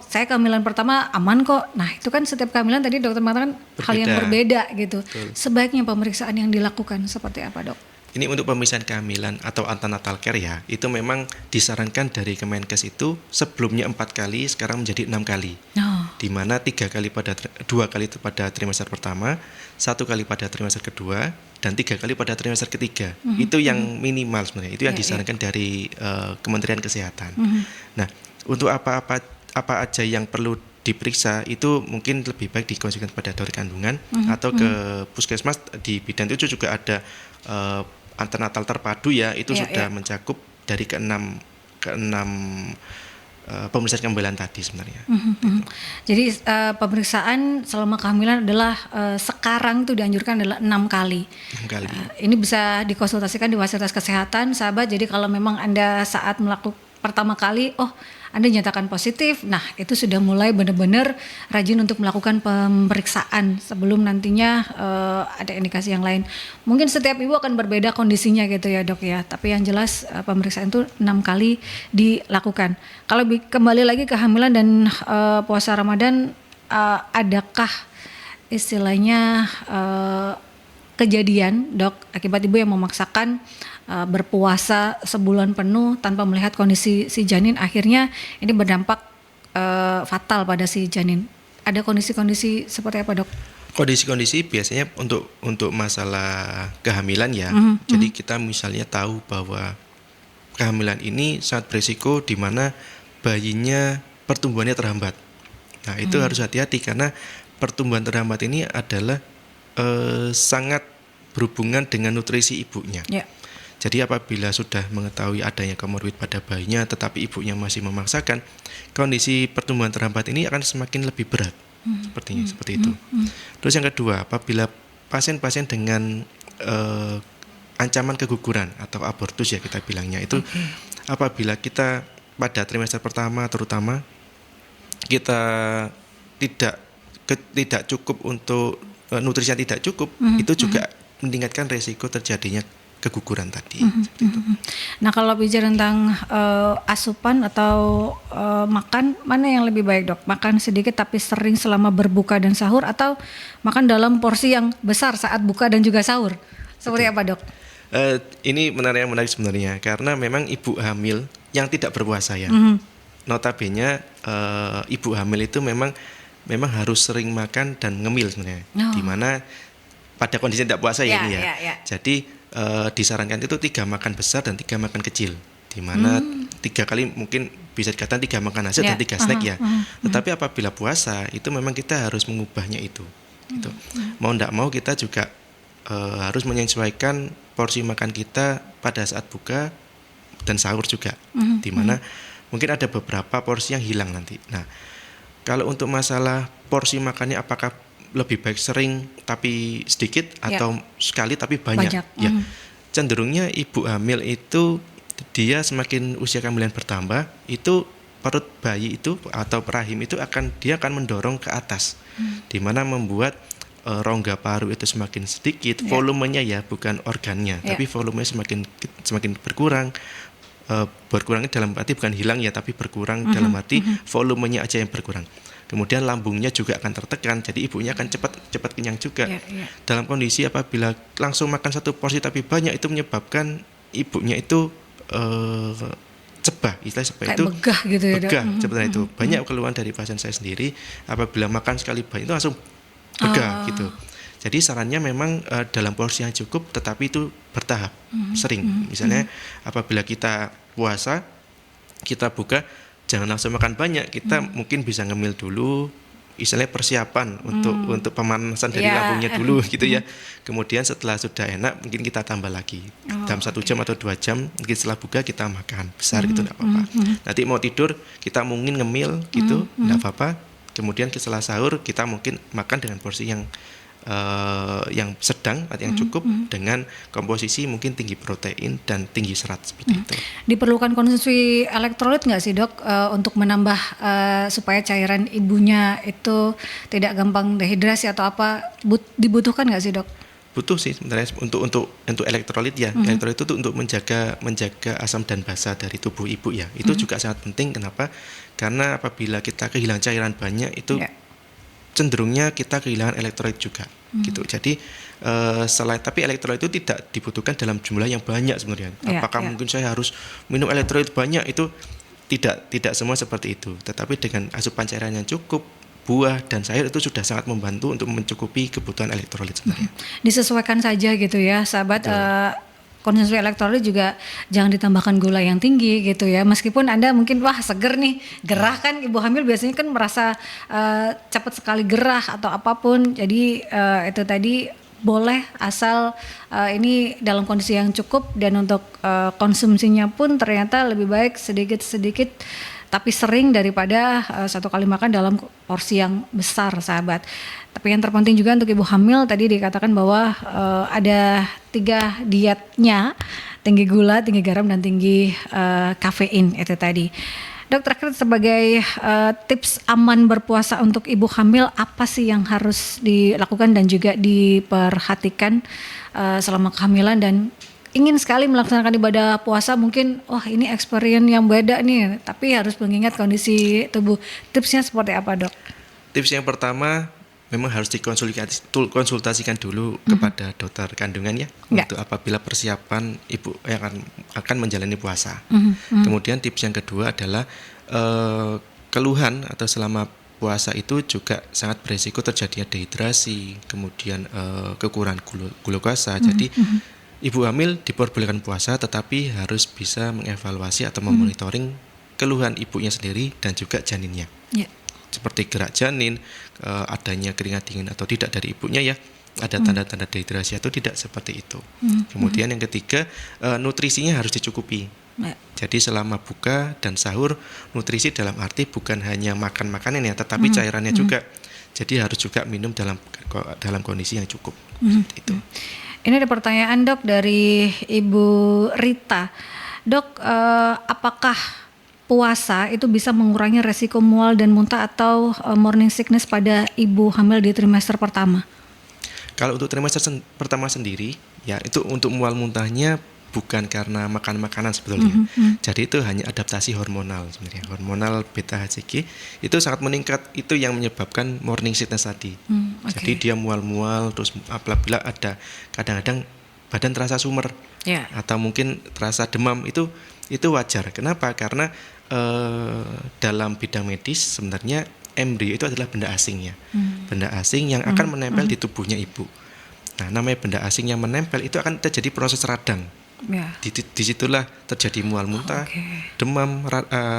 saya kehamilan pertama aman kok. Nah itu kan setiap kehamilan tadi dokter mengatakan hal yang berbeda gitu. Sebaiknya pemeriksaan yang dilakukan seperti apa dok? Ini untuk pemeriksaan kehamilan atau antenatal care ya, itu memang disarankan dari Kemenkes itu sebelumnya 4 kali, sekarang menjadi 6 kali. Di mana 2 kali pada trimester pertama, 1 kali pada trimester kedua, dan 3 kali pada trimester ketiga. Itu yang minimal sebenarnya, itu yang disarankan dari Kementerian Kesehatan. Nah, untuk apa aja yang perlu diperiksa itu mungkin lebih baik dikonsultasikan pada dokter kandungan atau ke puskesmas di bidang itu juga ada antenatal terpadu ya itu sudah mencakup dari keenam pemeriksaan kehamilan tadi sebenarnya. Jadi pemeriksaan selama kehamilan adalah sekarang tuh dianjurkan adalah 6 kali. 6 kali. Ini bisa dikonsultasikan di fasilitas kesehatan sahabat. Jadi kalau memang Anda saat melakukan pertama kali Anda nyatakan positif, nah itu sudah mulai benar-benar rajin untuk melakukan pemeriksaan sebelum nantinya ada indikasi yang lain. Mungkin setiap ibu akan berbeda kondisinya gitu ya dok ya, tapi yang jelas pemeriksaan itu 6 kali dilakukan. Kalau kembali lagi kehamilan dan puasa Ramadan, adakah istilahnya kejadian dok akibat ibu yang memaksakan berpuasa sebulan penuh tanpa melihat kondisi si janin, akhirnya ini berdampak fatal pada si janin. Ada kondisi-kondisi seperti apa dok? Kondisi-kondisi biasanya untuk masalah kehamilan ya. Jadi kita misalnya tahu bahwa kehamilan ini sangat berisiko di mana bayinya pertumbuhannya terhambat. Nah itu harus hati-hati karena pertumbuhan terhambat ini adalah sangat berhubungan dengan nutrisi ibunya. Yeah. Jadi apabila sudah mengetahui adanya komorbid pada bayinya tetapi ibunya masih memaksakan, kondisi pertumbuhan terhambat ini akan semakin lebih berat. Seperti itu. Terus yang kedua, apabila pasien-pasien dengan ancaman keguguran atau abortus ya kita bilangnya itu, apabila kita pada trimester pertama terutama kita tidak cukup untuk nutrisi yang tidak cukup, itu juga meningkatkan resiko terjadinya keguguran tadi. Nah kalau bicara tentang asupan atau makan, mana yang lebih baik dok? Makan sedikit tapi sering selama berbuka dan sahur, atau makan dalam porsi yang besar saat buka dan juga sahur? Seperti apa dok? Ini menarik sebenarnya, karena memang ibu hamil yang tidak berpuasa ya, notabene ibu hamil itu memang harus sering makan dan ngemil sebenarnya, dimana pada kondisi tidak puasa ya ini ya. Jadi disarankan itu 3 makan besar dan 3 makan kecil, di mana 3 kali mungkin bisa dikatakan 3 makan nasi dan 3 snack ya. Tetapi apabila puasa itu memang kita harus mengubahnya itu. Mau tidak mau kita juga harus menyesuaikan porsi makan kita pada saat buka dan sahur juga, di mana mungkin ada beberapa porsi yang hilang nanti. Nah kalau untuk masalah porsi makannya apakah lebih baik sering tapi sedikit atau sekali tapi banyak. Ya. Cenderungnya ibu hamil itu dia semakin usia kehamilan bertambah, itu perut bayi itu atau rahim itu dia akan mendorong ke atas, di mana membuat rongga paru itu semakin sedikit, volumenya ya bukan organnya, tapi volumenya semakin berkurang. Berkurangnya dalam arti bukan hilang ya, tapi berkurang dalam arti volumenya aja yang berkurang. Kemudian lambungnya juga akan tertekan, jadi ibunya akan cepat kenyang juga. Dalam kondisi apabila langsung makan 1 porsi tapi banyak, itu menyebabkan ibunya itu cebah, istilah seperti itu. Begah gitu ya. Begah, seperti itu. Banyak keluhan dari pasien saya sendiri, apabila makan sekali banyak itu langsung begah gitu. Jadi sarannya memang dalam porsi yang cukup, tetapi itu bertahap, sering. Misalnya apabila kita puasa, kita buka, jangan langsung makan banyak, kita mungkin bisa ngemil dulu, istilahnya persiapan untuk pemanasan dari lambungnya dulu gitu ya. Kemudian setelah sudah enak mungkin kita tambah lagi dalam 1 jam atau 2 jam, mungkin setelah buka kita makan besar gitu, tidak apa-apa. Nanti mau tidur kita mungkin ngemil gitu, tidak apa-apa. Kemudian setelah sahur kita mungkin makan dengan porsi yang sedang atau yang cukup, dengan komposisi mungkin tinggi protein dan tinggi serat seperti itu. Diperlukan konsumsi elektrolit nggak sih dok untuk menambah supaya cairan ibunya itu tidak gampang dehidrasi atau apa, dibutuhkan nggak sih dok? Butuh sih sebenarnya untuk elektrolit ya. Elektrolit itu untuk menjaga asam dan basa dari tubuh ibu ya. Itu juga sangat penting. Kenapa? Karena apabila kita kehilangan cairan banyak itu cenderungnya kita kehilangan elektrolit juga gitu. Jadi tapi elektrolit itu tidak dibutuhkan dalam jumlah yang banyak sebenarnya. Apakah mungkin saya harus minum elektrolit banyak? Itu tidak semua seperti itu. Tetapi dengan asupan cairan yang cukup, buah dan sayur itu sudah sangat membantu untuk mencukupi kebutuhan elektrolit sebenarnya. Disesuaikan saja gitu ya, sahabat. Konsumsi elektrolit juga jangan ditambahkan gula yang tinggi gitu ya. Meskipun Anda mungkin wah seger nih, gerah kan, ibu hamil biasanya kan merasa cepat sekali gerah atau apapun. Jadi itu tadi boleh asal ini dalam kondisi yang cukup, dan untuk konsumsinya pun ternyata lebih baik sedikit-sedikit tapi sering daripada 1 kali makan dalam porsi yang besar, sahabat. Tapi yang terpenting juga untuk ibu hamil tadi dikatakan bahwa ada 3 dietnya, tinggi gula, tinggi garam, dan tinggi kafein itu tadi. Dok, terakhir sebagai tips aman berpuasa untuk ibu hamil, apa sih yang harus dilakukan dan juga diperhatikan selama kehamilan, dan ingin sekali melaksanakan ibadah puasa, mungkin wah ini experience yang beda nih, tapi harus mengingat kondisi tubuh. Tipsnya seperti apa dok? Tips yang pertama, memang harus dikonsultasikan dulu kepada dokter kandungan ya, untuk apabila persiapan ibu yang akan menjalani puasa. Kemudian tips yang kedua adalah keluhan atau selama puasa itu juga sangat beresiko terjadinya dehidrasi, kemudian kekurangan glukosa. Jadi ibu hamil diperbolehkan puasa, tetapi harus bisa mengevaluasi atau memonitoring keluhan ibunya sendiri dan juga janinnya. Seperti gerak janin, adanya keringat dingin atau tidak dari ibunya ya, ada tanda-tanda dehidrasi atau tidak, seperti itu. Kemudian yang ketiga, nutrisinya harus dicukupi. Jadi selama buka dan sahur, nutrisi dalam arti bukan hanya makan makanan ya, tetapi cairannya juga. Jadi harus juga minum dalam kondisi yang cukup. Itu. Ini ada pertanyaan dok dari Ibu Rita. Dok, apakah puasa itu bisa mengurangi resiko mual dan muntah atau morning sickness pada ibu hamil di trimester pertama? Kalau untuk trimester pertama sendiri, ya itu untuk mual muntahnya bukan karena makan makanan sebetulnya. Jadi itu hanya adaptasi hormonal sebenarnya. Hormonal beta HCG itu sangat meningkat, itu yang menyebabkan morning sickness tadi. Jadi dia mual-mual, terus apabila ada kadang-kadang badan terasa sumer atau mungkin terasa demam, itu wajar. Kenapa? Karena dalam bidang medis sebenarnya embrio itu adalah benda asing ya. Benda asing yang akan menempel di tubuhnya ibu. Nah, namanya benda asing yang menempel itu akan terjadi proses radang. Disitulah terjadi mual muntah, demam,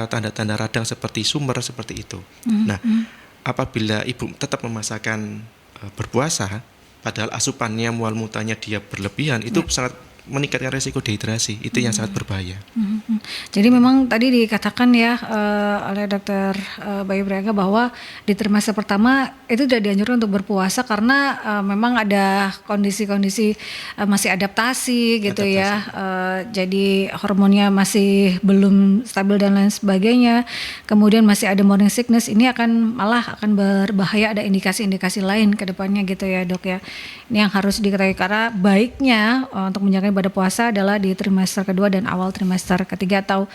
tanda-tanda radang seperti sumer, seperti itu. Nah, apabila ibu tetap memaksakan berpuasa, padahal asupannya mual muntahnya dia berlebihan, itu sangat meningkatkan resiko dehidrasi, itu yang sangat berbahaya. Jadi memang tadi dikatakan ya oleh Dokter Bayu Priyaga bahwa di trimester pertama itu tidak dianjurkan untuk berpuasa karena memang ada kondisi-kondisi masih adaptasi gitu ya. Jadi hormonnya masih belum stabil dan lain sebagainya. Kemudian masih ada morning sickness, ini malah akan berbahaya, ada indikasi-indikasi lain ke depannya gitu ya dok ya. Ini yang harus diketahui, karena baiknya untuk menjaga pada puasa adalah di trimester kedua dan awal trimester ketiga atau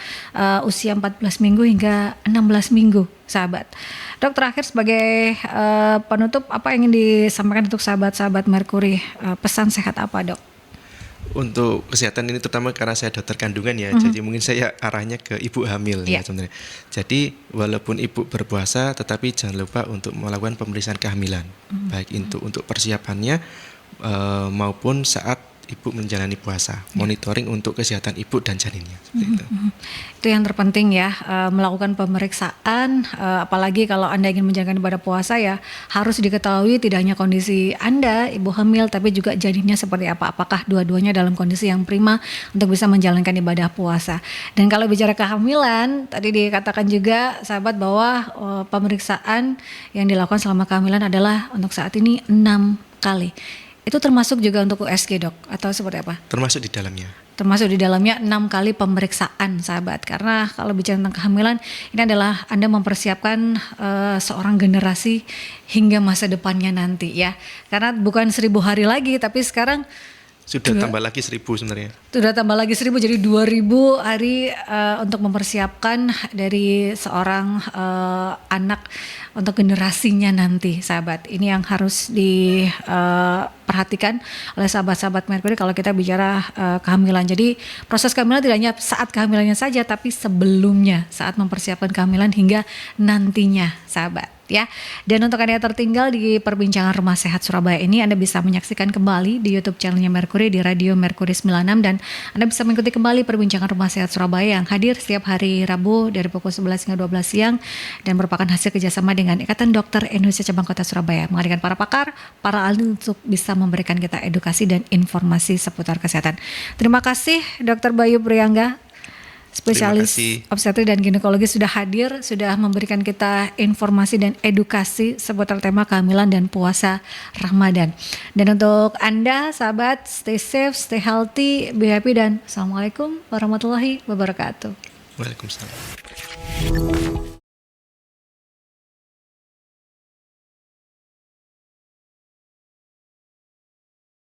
usia 14 minggu hingga 16 minggu, sahabat. Dok, terakhir sebagai penutup, apa yang ingin disampaikan untuk sahabat-sahabat Merkuri? Pesan sehat apa dok? Untuk kesehatan ini terutama karena saya dokter kandungan ya, jadi mungkin saya arahnya ke ibu hamil ya sebenarnya. Jadi walaupun ibu berpuasa, tetapi jangan lupa untuk melakukan pemeriksaan kehamilan, baik untuk persiapannya maupun saat ibu menjalani puasa, monitoring untuk kesehatan ibu dan janinnya. Itu yang terpenting ya, melakukan pemeriksaan, apalagi kalau Anda ingin menjalankan ibadah puasa ya, harus diketahui tidak hanya kondisi Anda, ibu hamil, tapi juga janinnya seperti apa, apakah dua-duanya dalam kondisi yang prima untuk bisa menjalankan ibadah puasa. Dan kalau bicara kehamilan, tadi dikatakan juga sahabat bahwa pemeriksaan yang dilakukan selama kehamilan adalah untuk saat ini 6 kali. Itu termasuk juga untuk USG dok, atau seperti apa? Termasuk di dalamnya. Termasuk di dalamnya 6 kali pemeriksaan sahabat. Karena kalau bicara tentang kehamilan, ini adalah Anda mempersiapkan seorang generasi hingga masa depannya nanti ya. Karena bukan 1000 hari lagi, tapi sekarang sudah tambah lagi 1000 sebenarnya. Sudah tambah lagi 1000, jadi 2000 hari untuk mempersiapkan dari seorang anak untuk generasinya nanti, sahabat. Ini yang harus diperhatikan oleh sahabat-sahabat Merkuri kalau kita bicara kehamilan. Jadi proses kehamilan tidak hanya saat kehamilannya saja, tapi sebelumnya, saat mempersiapkan kehamilan hingga nantinya, sahabat. Ya, dan untuk Anda yang tertinggal di perbincangan Rumah Sehat Surabaya ini, Anda bisa menyaksikan kembali di YouTube channelnya Merkuri di Radio Merkuri 96, dan Anda bisa mengikuti kembali perbincangan Rumah Sehat Surabaya yang hadir setiap hari Rabu dari pukul 11 hingga 12 siang dan merupakan hasil kerjasama dengan Ikatan Dokter Indonesia Cabang Kota Surabaya, menghadirkan para pakar, para ahli untuk bisa memberikan kita edukasi dan informasi seputar kesehatan. Terima kasih Dr. Bayu Priyaga, spesialis obstetri dan ginekologi, sudah hadir, sudah memberikan kita informasi dan edukasi seputar tema kehamilan dan puasa Ramadan. Dan untuk Anda sahabat, stay safe, stay healthy, be happy, dan Assalamualaikum warahmatullahi wabarakatuh. Waalaikumsalam.